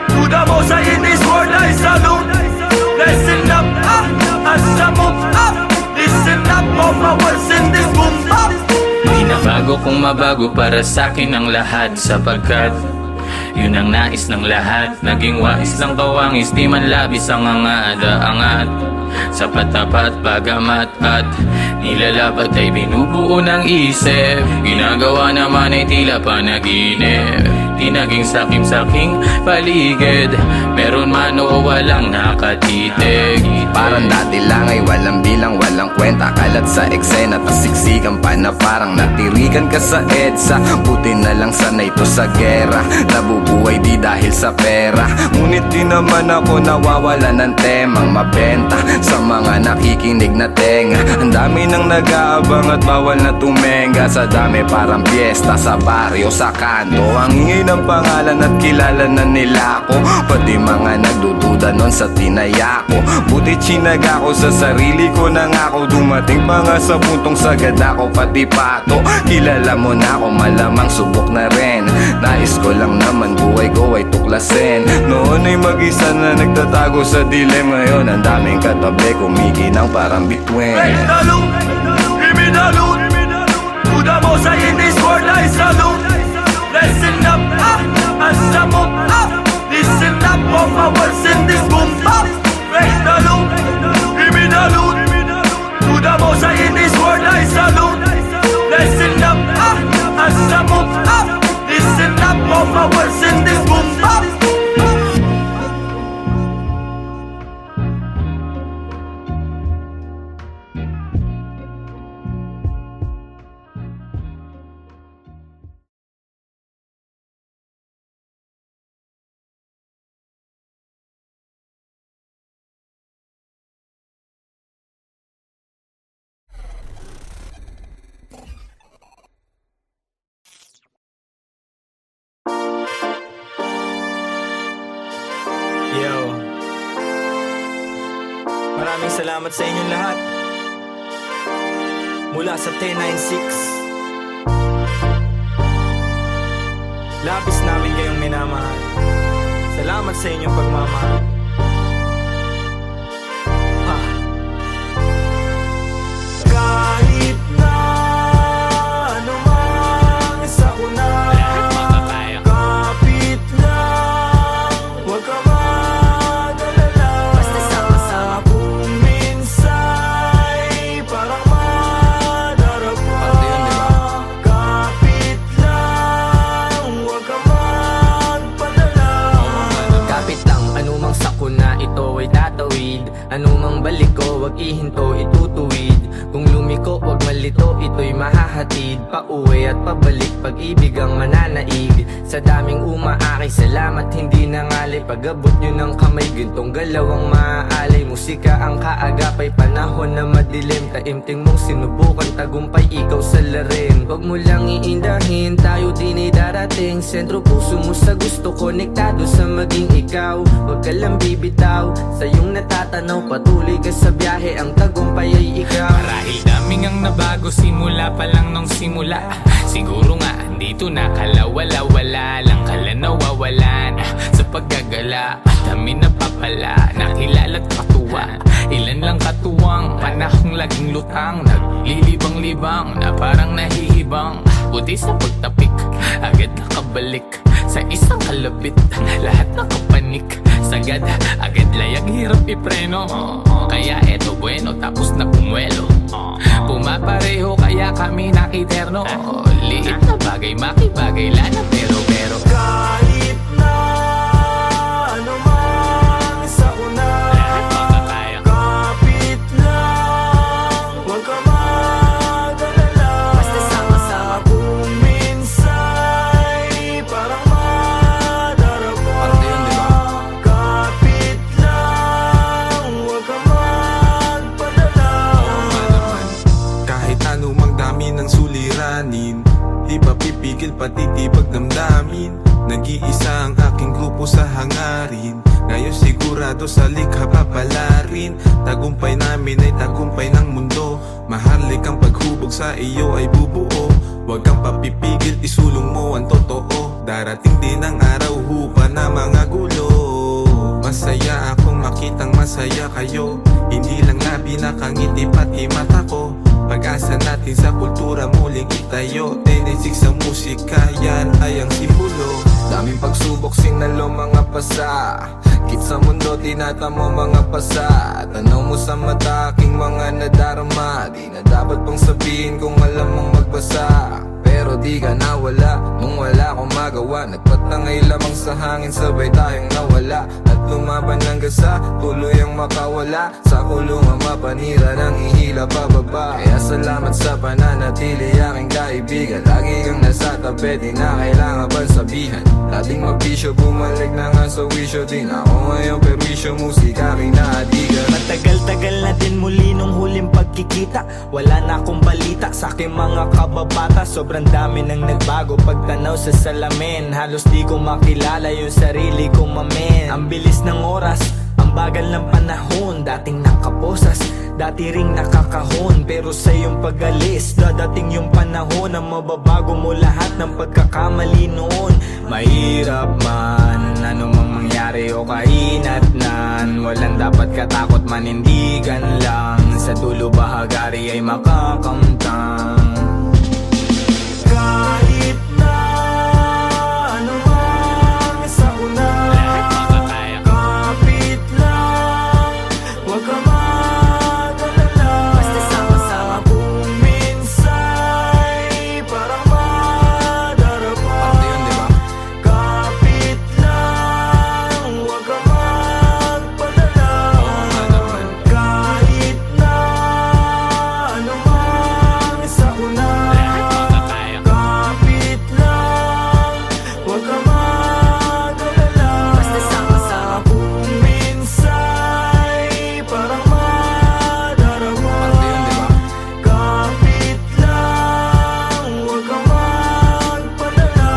To the most high in this world I salute. Listen up, and some up. Listen up, all my words in this boom up. Binabago kung mabago para sa'kin ang lahat, sapagkat yun ang nais ng lahat. Naging wais lang kawangis, di man labis ang angada-angat. Sapat tapat pagamat at nilalabat ay binubuo ng isip. Ginagawa naman ay tila panaginip. Di naging sakim-saking paligid, meron man o walang nakatitig. Parang dati lang ay walang bilang, walang kwenta. Kalat sa eksena, tasiksikan pa na parang natirikan ka sa EDSA. Buti na lang sanay to sa gera, nabubuhay di dahil sa pera. Ngunit di naman ako nawawala ng temang mabenta sa mga nakikinig na tenga. Ang dami nang nag-aabang at bawal na tumenga. Sa dami parang piyesta sa baryo, sa kanto. Ang ingay ng pangalan at kilala na nila ako. Pati mga nagdududa nun sa tinaya ko. Buti chinaga ko sa sarili ko na nga ako. Dumating pa nga sa puntong sagad ako pati pato. Kilala mo na ako, malamang subok na rin. Nais ko lang naman buhay ko ay tuklasin. Noon ay mag-isa na nagtatago sa dilim. Ngayon ang daming katabi, kumikinang parang bituin. Raise the loot, give me the loot. To the most high in this world I salute. Listen up, and some up. Listen up, all my words in this boom up. Raise the loot, give me the loot. To the most high in this world I salute. Listen up, and some up. Listen up, all my words in this boom up. Yo, maraming salamat sa inyong lahat. Mula sa 1096, labis namin kayong minamahal. Salamat sa inyong pagmamahal. Kahit na anumang isa ko na kapit lang, huwag ka mag-alala. Basta sama-sama kung minsa'y parang madarapa. Kapit lang, huwag ka magpadala. Kapit lang, anumang sakuna ito ay tatawid. Anumang balik ko, wag ihinto, itutuwid. Kung lumiko, wag malito, ito'y mahahatid. Pauwi at pabalik, pag-ibig ang mananaig. Sa daming umaakay, salamat hindi nangalay. Pag-abot nyo ng kamay, gintong galaw ang maaalay. Musika ang kaagapay, panahon na madilim. Taimting mong sinubukan, tagumpay ikaw sa larin. Wag mo lang iindahin, tayo din ay darating. Sentro puso mo sa gusto, konektado sa maging ikaw. Wag ka lang bibitaw, sa iyong natatanaw. Patuloy ka sa biyahe, ang tagumpay ay ikaw. Marahil daming ang nabago simula pa lang nung simula. Siguro nga dito na kalawala-wala lang kala nawawalan sa paggagala. Dami napapala, nakilala't katuwa. Ilan lang katuwang panahong laging lutang naglilibang-libang na parang nahihibang. Buti sa pagtapik, agad nakabalik sa isang kalabit. Lahat nakapanik, sagad, agad layag, hirap ipreno. Kaya eto bueno, tapos na pumwelo. Pumapareho kaya kami nakiterno. Liit na bagay, makibagay, lana pero Kahit na ano man sa una, lahat makakaya. kapit lang, huwag ka mag-alala. Basta sama-sama. Kung minsa'y parang madarama, Parte yun, di ba? kapit lang, huwag ka magpadala. Kahit anumang dami ng suliranin, di pa pipigil patitibag damdamin. Nag-iisa ang aking grupo sa hangarin, ngayon sigurado sa likha papalarin. Tagumpay namin ay tagumpay ng mundo, mahalik ang paghubog sa iyo ay bubuo. Huwag kang papipigil, isulong mo ang totoo. Darating din ang araw, hupa na mga gulo. Masaya akong makitang masaya kayo, hindi lang labi nakangiti pati mata ko. Pag-asa natin sa kultura muling itayo, 10-6 sa musika, yan ay ang simbolo. Daming pagsubok, sinalo mga pasa. Kit sa mundo, tinatamo mga pasa. Tanaw mo sa mata, aking mga nadarama. Di na dapat pang sabihin kung alam mong magbasa. Pero di ka nawala, nung wala akong magawa. Nagpatangay lamang sa hangin, sabay tayong nawala. At lumaban hanggang sa tuloy ang makawala. Sa kulungan mapanira ng ihila pababa. Kaya salamat sa pananatili, aking kaibigan. Lagi kang nasa tabi, di na kailangan pang sabihan. Dating magbisyo, bumalik na nga sa wisyo din. Ako ngayon perwisyo, musika aking naadigan. Matagal-tagal na din muli nung huling pagkikita. Wala na akong balita sa aking mga kababata. Sobrang dami nang nagbago pagtanaw sa salamin. Halos di ko makilala yung sarili ko, mamen. Ang bilis ng oras, ang bagal ng panahon. Dating nakaposas, dati ring nakakahon. Pero sa iyong pag-alis, dadating yung panahon na mababago mo lahat ng pagkakamali noon. Mahirap man, ano mang mangyari o kainatnan, walang dapat katakot, manindigan lang. Sa dulo bahagari ay makakamtang. Kahit na ano man sa una, Lahat makakaya. kapit lang, huwag ka mag-alala. Basta sama-sama. Kung minsa'y parang madarama, Parte yun, di ba? kapit lang, huwag ka magpadala. Kahit na ano man sa una, Lahat makakaya. kapit lang, huwag ka mag-alala. Basta sama-sama. Kung minsa'y parang madarama, Parte yun, di ba? kapit lang, huwag ka magpadala.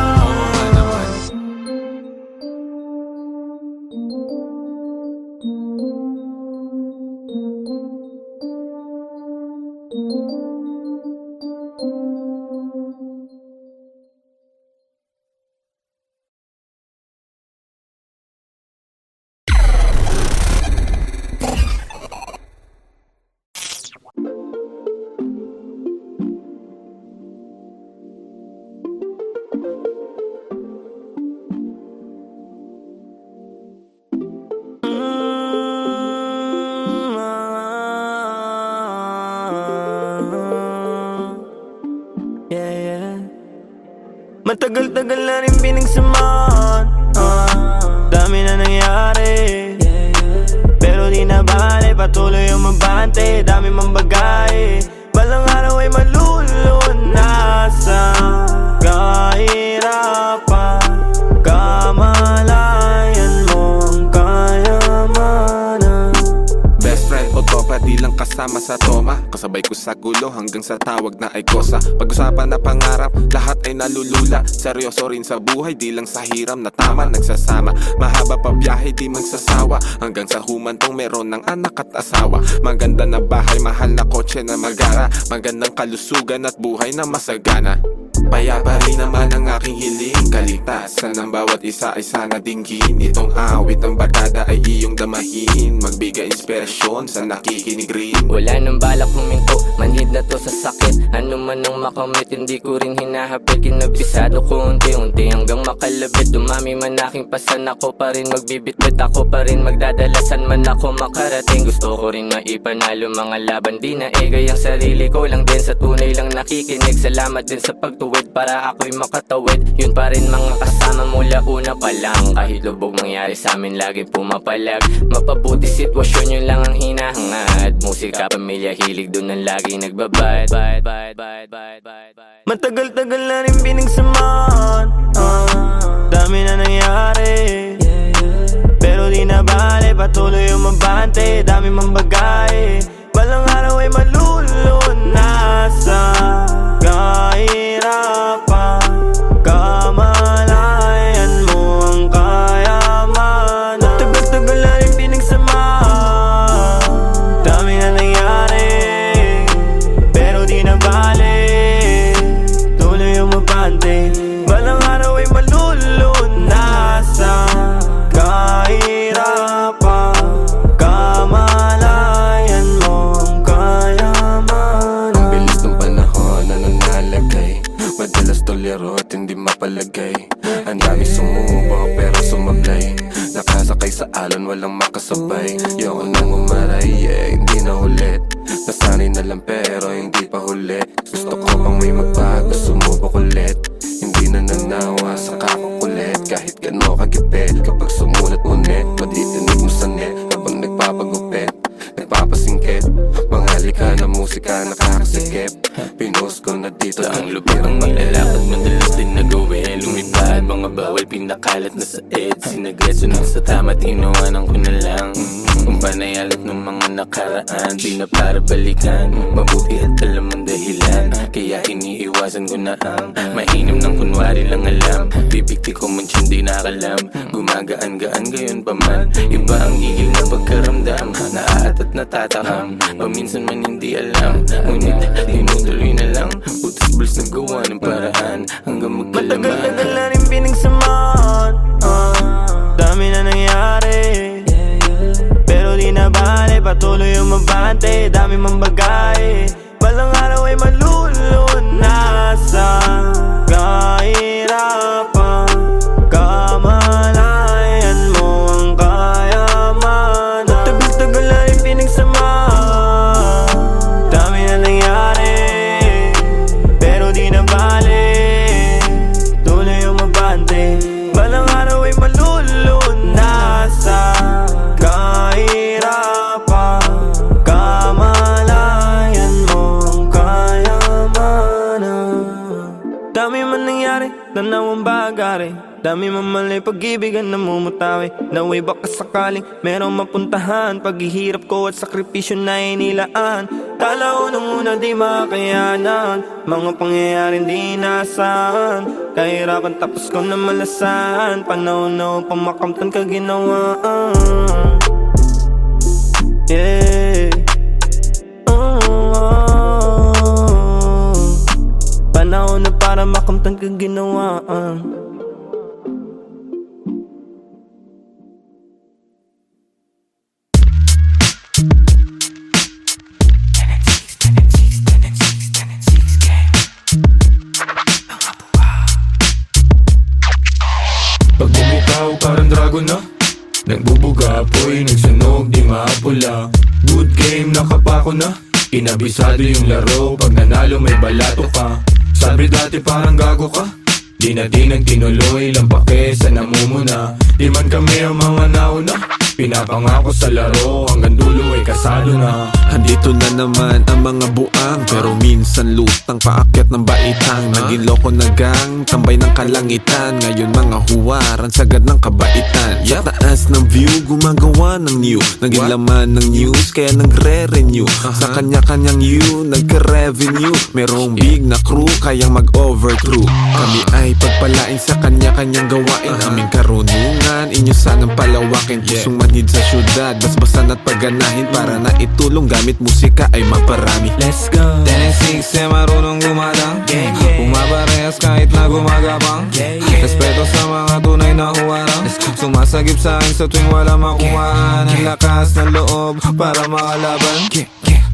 Matagal-tagal na rin pinagsamahan, dami na nangyari, pero di na bale, patuloy ang mabante. Dami mang bagay, balang araw ay malulunasan. Kahirapan, kamalayan mo ang kayamanan. Best friend o tropa, di lang kasama sa toma. Kasabay ko sa gulo hanggang sa tawag na ay kosa. Pag-usapan na pangarap, lahat ay nalulula. Seryoso rin sa buhay, di lang sa hiram na tama nagsasama. Mahaba pa biyahe, di magsasawa, hanggang sa humantong meron ng anak at asawa. Maganda na bahay, mahal na kotse na magara, magandang kalusugan at buhay na masagana. Payapa rin naman ang aking hiling. Kaligtasan ng bawat isa ay sana dinggin. Itong awit ng barkada ay iyong damahin. Magbigay inspirasyon sa nakikinig rin. Wala nang balak huminto, manhid na to sa sakit. Ano man ang makamit, hindi ko rin hinahapit. Kinabisado ko unti-unti hanggang makalabit. Dumami man aking pasan, ako pa rin magbibitbit. Ako pa rin magdadalasan man ako makarating. Gusto ko rin maipanalo mga laban, di na egay ang sarili ko lang din. Sa tunay lang nakikinig, salamat din sa pagtuwid para ako'y makatawid. Yun pa rin mga kasama mula una pa lang. Kahit lubog mangyari sa amin, laging pumapalag. Mapabuti sitwasyon, yun lang ang hinahangad. Musika, pamilya, hilig, dun ang laging nagbabad. Matagal-tagal na rin pinagsamahan, dami na nangyari, pero di na bale, patuloy umabante. Dami mang bagay, balang araw ay malulunasan. Kahirapan, kamalayan mo ang kayamanan. Matagal-tagal na rin pinagsamahan, dami na nangyari, pero di na bale, tuloy umabante. Balang araw ay malulunasan. Kahirapan, kamalayan mo ang kayamanan. Ang bilis ng panahon na nanalagay, madalas tolero at hindi mapalagay. Ang dami sumubo pero sumablay, nakasakay sa alon walang makasabay. Yoko nang umaray, hindi na ulit. Nasanay na lang pero hindi pa huli. Gusto ko pang may magbago, sumubok ulit. Hindi na nanawa sa kakukulit. Kahit gano kagipit, kapag sumulat mo net, matitinig mo sa net habang nagpapagupit, nagpapasingkit. Mga lika na musika nakakasikip. Pinost ko na dito ang lubirang malalakad, madalas din nag-uwi. Lumipad, mga bawal pinakalat na sa ed. Sinagreso na sa tama, tinuwanan ko na lang. Kung panayalat ng mga nakaraan, di na para balikan. Mabuti at alam ang dahilan, kaya iniiwasan ko na ang mainam ng kunwari lang alam. Bibigti ko man siya di nakalam, gumagaan-gaan gayon pa man. Iba ang igil na pagkaramdam, naaat at natatakam. Paminsan man hindi alam, ngunit tinutuloy na lang. Butas-buls na gawa ng paraan hanggang magkalaman. Matagal-tagal na rin pinagsamahan, dami na nangyari, pero di na bale, patuloy umabante. Dami mang bagay, balang araw ay malulunasan. Kahirapan, kamalayan mo ang kayamanan. Matagal-tagal na rin pinagsamahan, dami na nangyari, pero di na bale, tuloy umabante. Balang araw ay malulunasan. Kahirapan, kamalayan mo ang kayamanan. Dami man nangyari, tanaw ang bagari, dami man mali, pag-ibig ang namumutawi. Naway baka sakaling merong mapuntahan, paghihirap ko at sakripisyo na inilaan. Kala ko nung una di makayanan, mga pangyayaring di nasaan. Kahirapan tapos ko na malasan, panahon na upang makamtan ka ginawaan. Yeah. Panahon na para makamtan ka ginawaan. Pag bumitaw parang dragon na, nagbubuga apoy, nagsunog di mapula. Good game, nakapako na, inabisado yung laro. Pag nanalo may balato ka, sabi dati parang gago ka. Di na di nagtinuloy, lampake sa namumuna. Di man kami ang mga nauna, pinapangako sa laro, hanggang dulo ay kasado na. Andito na naman ang mga buang, pero minsan lutang paakyat ng baitang. Naging loko na gang, tambay ng kalangitan. Ngayon mga huwaran, sagad ng kabaitan. Sa taas ng view, gumagawa ng new. Naging laman ng news, kaya nagre-renew. Sa kanya-kanyang you, nagka-revenue. Merong big na crew, kayang mag-overcrew. Kami ay pagpalain sa kanya-kanyang gawain. Aming karunungan, inyo sanang palawakin. Pusong manhid sa syudad, basbasan at pagganahin. Para na itulong gamit musika ay maparami. Let's go. 10 and 6 marunong gumadang, Gang, gang. pumaparehas ka Sumikip sa akin sa tuwing wala makuhaan. Ang lakas ng loob para makalaban.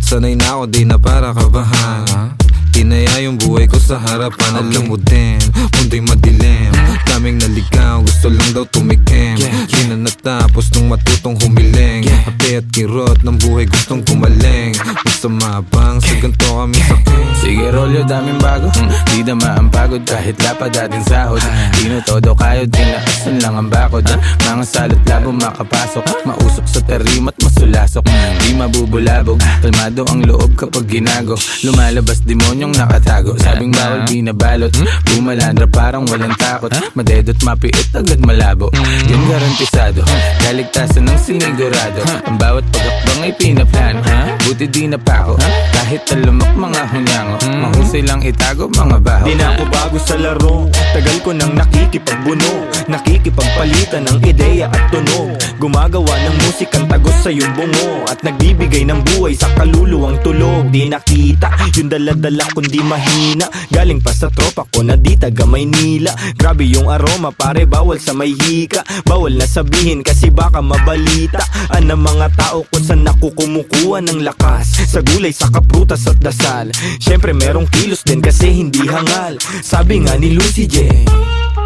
Sanay na ako, di na para kabahan. Tinaya yung buhay ko sa harapan. Alam mo din, mundo'y madilim. Daming naligaw, gusto lang daw tumikim. Di na natapos nung matutong humiling. Ape at kirot ng buhay gustong kumaling. Basta mabang, sa ganito kami saking. Sige rolyo, daming bago. Di na ang pagod kahit lapad dating sahod. Di na todo kayod, tinaasan lang ang bakod. Mga salot labo makapasok. Mausok sa tarimat, masulasok. Di mabubulabog, kalmado ang loob kapag ginago. Lumalabas demonyong nakatago. Sabing bawal, di nabalot. Bumalandra parang walang takot. Madedot, mapiit, agad malabo. Yun garantisado, kaligtasan ng sinigurado. Ang bawat pagakbang ay pinaplano. Buti di napako, kahit talamak mga hunyango. Mahusay lang itago, mga baho. Di na ako bago sa laro, tagal ko nang nakikipagbuno. Nakikipagpalitan ng ideya at tunog. Gumagawa ng musikang tagos sa iyong bungo. At nagbibigay ng buhay sa kaluluwang tulog. Di nakita, yung daladala kundi mahina. Galing pa sa tropa ko na di taga Maynila. Grabe yung aroma pare, bawal sa may hika. Bawal na sabihin kasi baka mabalita ang mga tao kung saan ako kumukuha ng lakas. Sa gulay, sa kaprutas at dasal. Syempre merong kilos din kasi hindi hangal. Sabi nga ni Lucy J,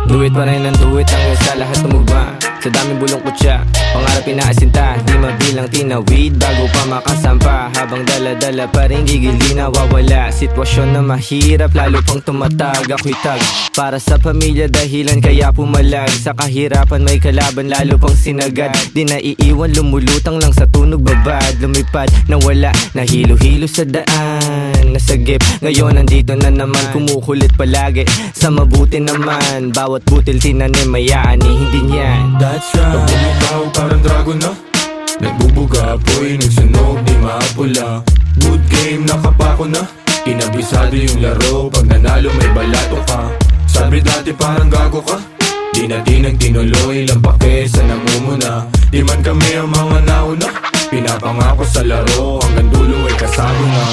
Do it pa rin ang do it hanggang sa lahat tumugma. Sa daming bulong kutsa, pangarap inaasinta. Di mabilang tinawid bago pa makasampa. Habang dala-dala pa rin gigil di nawawala. Sitwasyon na mahirap lalo pang tumatag. Ako'y tag para sa pamilya dahilan kaya pumalag. Sa kahirapan may kalaban lalo pang sinagad. Di naiiwan lumulutang lang sa tunog babad. Lumipad na wala, nahilo-hilo sa daan. Nasagip, ngayon nandito na naman. Kumukulit palagi, sa mabuti naman. Bawat butil tinanim may aani, hindi niyan. That's right. Pag bumitaw parang dragon na nagbubuga, apoy, nagsunog, di maapula. Good game, nakapako na. Kinabisado yung laro, pag nanalo may balato ka. Sabi dati parang gago ka. Di na nagtinuloy, lang pake sa namumuna. Di man kami ang mga nauna. Pinapangako sa laro, hanggang dulo ay kasado na.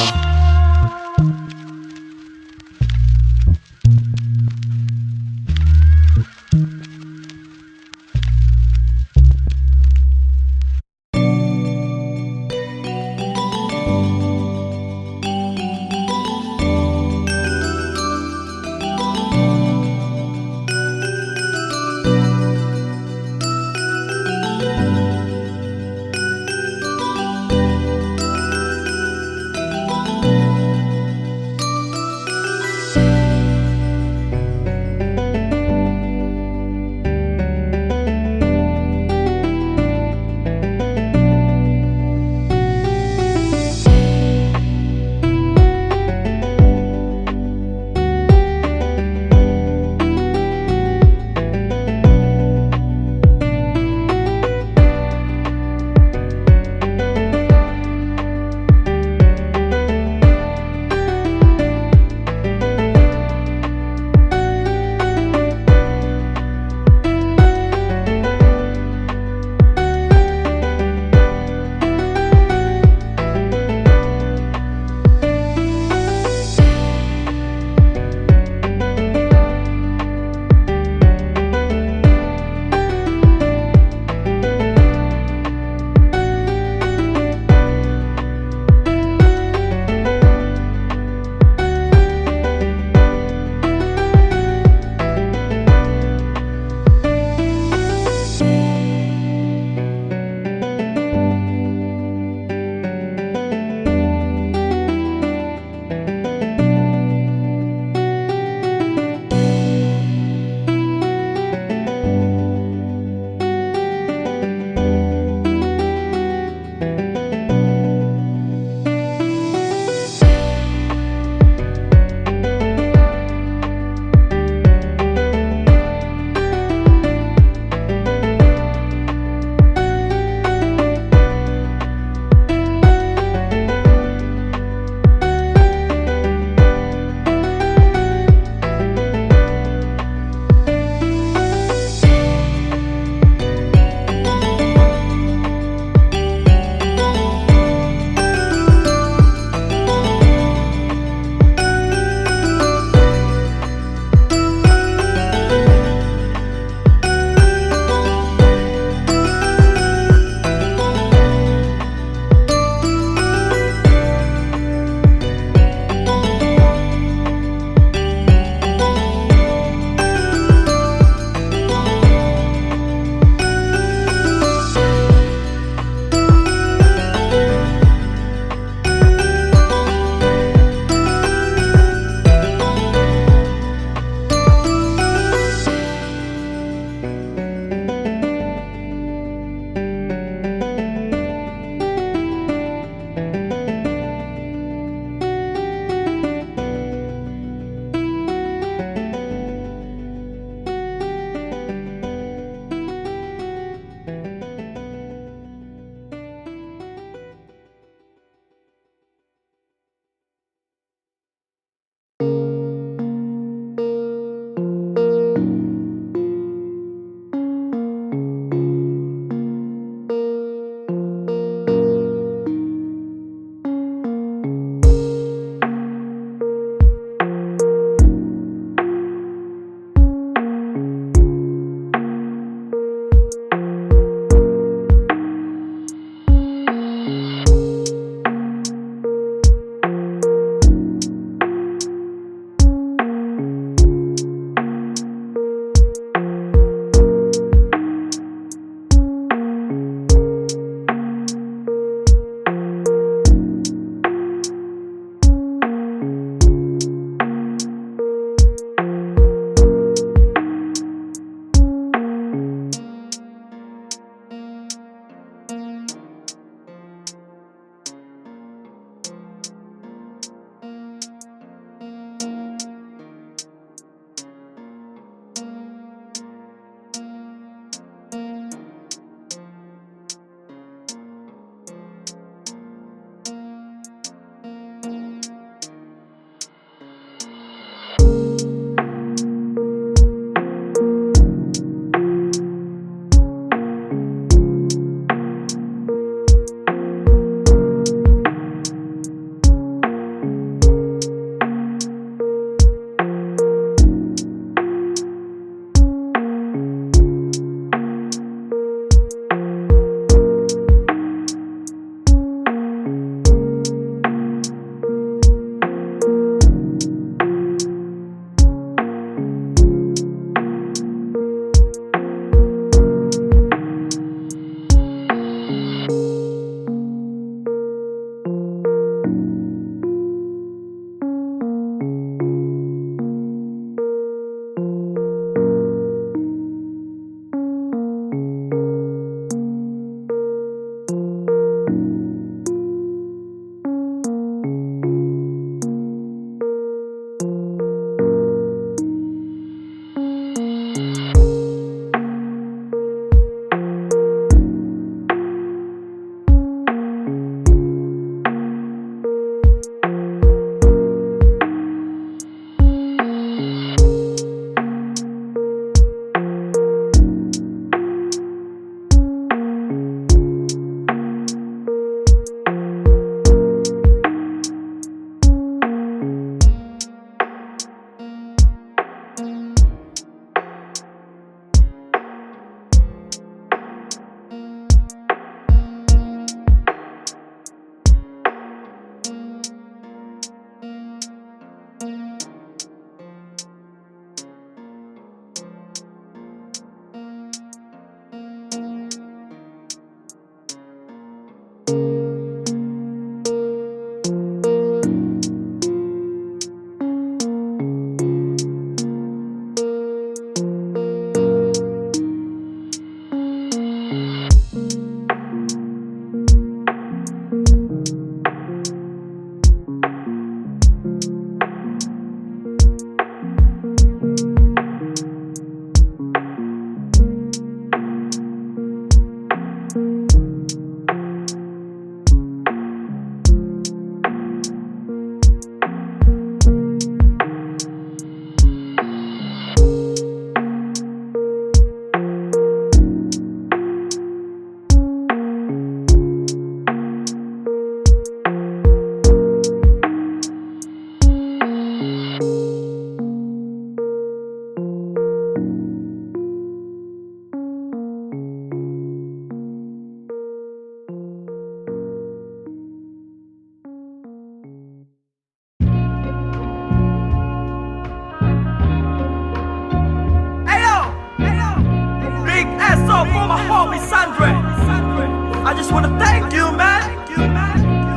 just wanna thank you, man.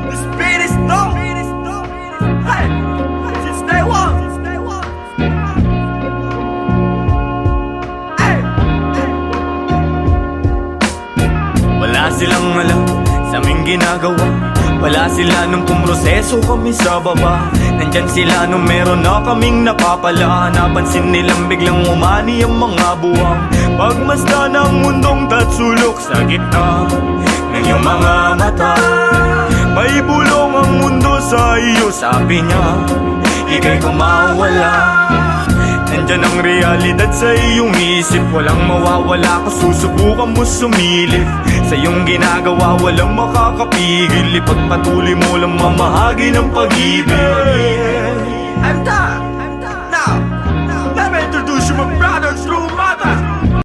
This beat is dope. Hey, since day one. Hey. Wala silang alam sa aming ginagawa. Wala sila nung pumroseso kami sa baba. Nandyan sila nung meron na kaming napapala. Napansin nilang biglang umani ang mga buwang. Pagmasdan ng mundong tatsulok sa gitna ng iyong mga mata. May bulong ang mundo sa iyo, sabi niya. Ika'y kumawala. Nandyan ang realidad sa iyong isip. Walang mawawala kung susubukan mo sumilip. Sa iyong ginagawa walang makakapigil. Ipagpatuloy mo lang mamahagi ng pag-ibig.